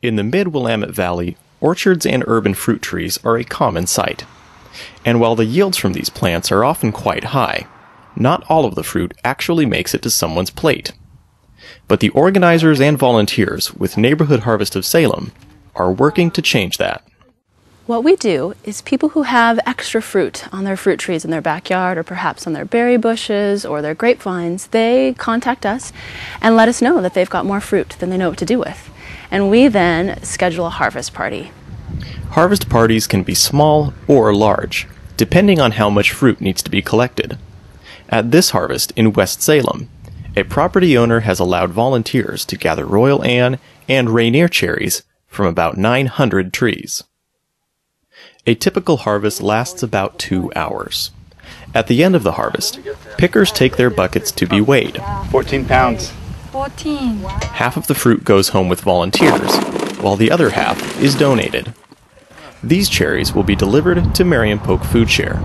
In the mid-Willamette Valley, orchards and urban fruit trees are a common sight. And while the yields from these plants are often quite high, not all of the fruit actually makes it to someone's plate. But the organizers and volunteers with Neighborhood Harvest of Salem are working to change that. What we do is people who have extra fruit on their fruit trees in their backyard or perhaps on their berry bushes or their grapevines, they contact us and let us know that they've got more fruit than they know what to do with. And we then schedule a harvest party. Harvest parties can be small or large, depending on how much fruit needs to be collected. At this harvest in West Salem, a property owner has allowed volunteers to gather Royal Anne and Rainier cherries from about 900 trees. A typical harvest lasts about 2 hours. At the end of the harvest, pickers take their buckets to be weighed. 14 pounds. 14. Half of the fruit goes home with volunteers, while the other half is donated. These cherries will be delivered to Marion-Polk Food Share.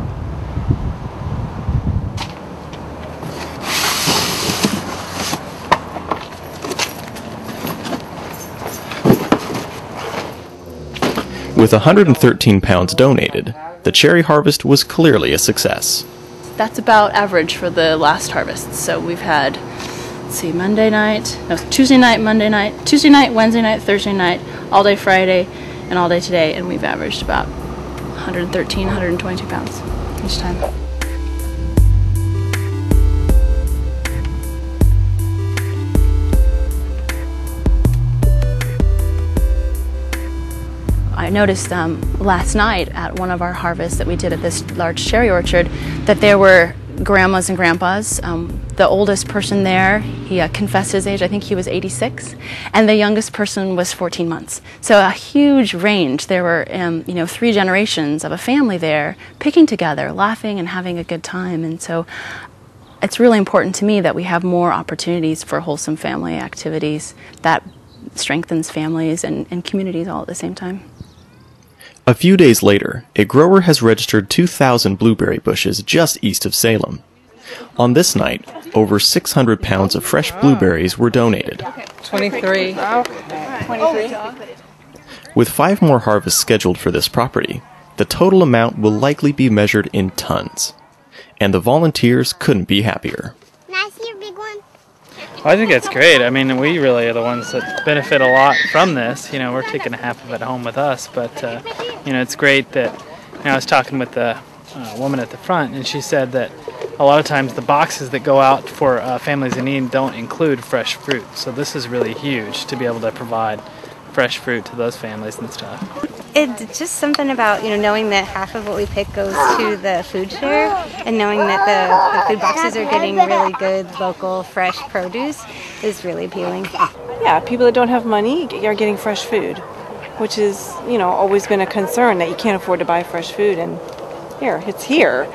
With 113 pounds donated, the cherry harvest was clearly a success. That's about average for the last harvest. So we've had, Tuesday night, Monday night, Tuesday night, Wednesday night, Thursday night, all day Friday, and all day today, and we've averaged about 113, 122 pounds each time. I noticed last night at one of our harvests that we did at this large cherry orchard that there were grandmas and grandpas. The oldest person there, he confessed his age, I think he was 86, and the youngest person was 14 months. So a huge range. There were 3 generations of a family there picking together, laughing and having a good time. And so it's really important to me that we have more opportunities for wholesome family activities that strengthens families and communities all at the same time. A few days later, a grower has registered 2,000 blueberry bushes just east of Salem. On this night, over 600 pounds of fresh blueberries were donated. 23. 23. With 5 more harvests scheduled for this property, the total amount will likely be measured in tons. And the volunteers couldn't be happier. I think that's great. I mean, we really are the ones that benefit a lot from this. We're taking half of it home with us, but it's great that. I was talking with the woman at the front, and she said that a lot of times the boxes that go out for families in need don't include fresh fruit. So this is really huge to be able to provide fresh fruit to those families and stuff. It's just something about, knowing that half of what we pick goes to the food share, and knowing that the food boxes are getting really good, local, fresh produce is really appealing. Yeah, people that don't have money are getting fresh food, which is, always been a concern that you can't afford to buy fresh food, and it's here.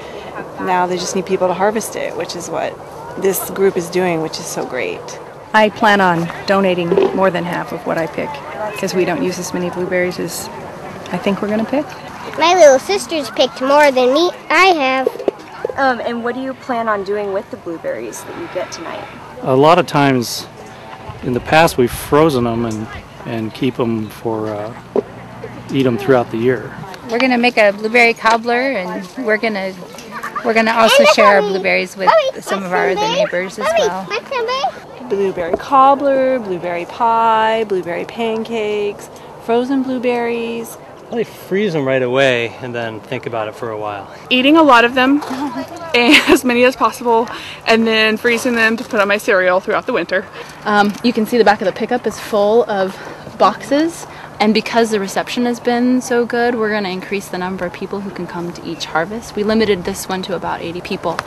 Now they just need people to harvest it, which is what this group is doing, which is so great. I plan on donating more than half of what I pick because we don't use as many blueberries as I think we're going to pick. My little sister's picked more than me. I have. And what do you plan on doing with the blueberries that you get tonight? A lot of times in the past we've frozen them and keep them for eat them throughout the year. We're going to make a blueberry cobbler, and we're going to also share our blueberries with some of our other neighbors as well. Blueberry cobbler, blueberry pie, blueberry pancakes, frozen blueberries. Probably freeze them right away and then think about it for a while. Eating a lot of them, and as many as possible, and then freezing them to put on my cereal throughout the winter. You can see the back of the pickup is full of boxes, and because the reception has been so good, we're going to increase the number of people who can come to each harvest. We limited this one to about 80 people,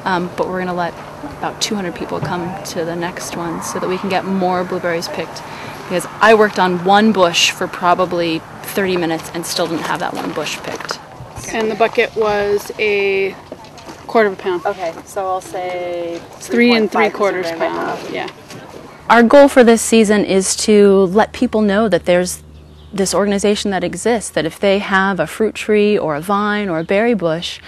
but we're going to let about 200 people come to the next one so that we can get more blueberries picked. Because I worked on one bush for probably 30 minutes and still didn't have that one bush picked. And the bucket was a quarter of a pound. Okay, so I'll say 3 3/4 pounds. Yeah. Our goal for this season is to let people know that there's this organization that exists, that if they have a fruit tree or a vine or a berry bush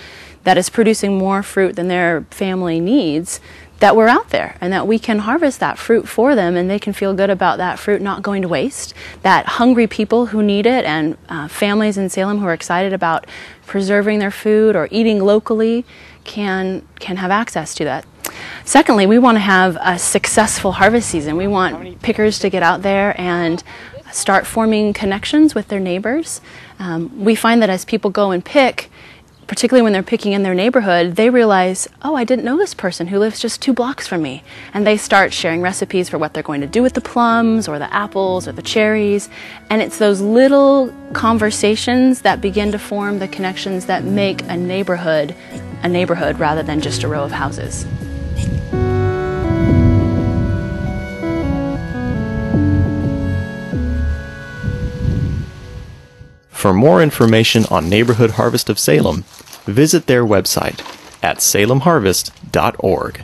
that is producing more fruit than their family needs, that we're out there and that we can harvest that fruit for them, and they can feel good about that fruit not going to waste, that hungry people who need it and families in Salem who are excited about preserving their food or eating locally can have access to that. Secondly, we want to have a successful harvest season. We want pickers to get out there and start forming connections with their neighbors. We find that as people go and pick, particularly when they're picking in their neighborhood, they realize, oh, I didn't know this person who lives just 2 blocks from me. And they start sharing recipes for what they're going to do with the plums or the apples or the cherries. And it's those little conversations that begin to form the connections that make a neighborhood rather than just a row of houses. For more information on Neighborhood Harvest of Salem, visit their website at salemharvest.org.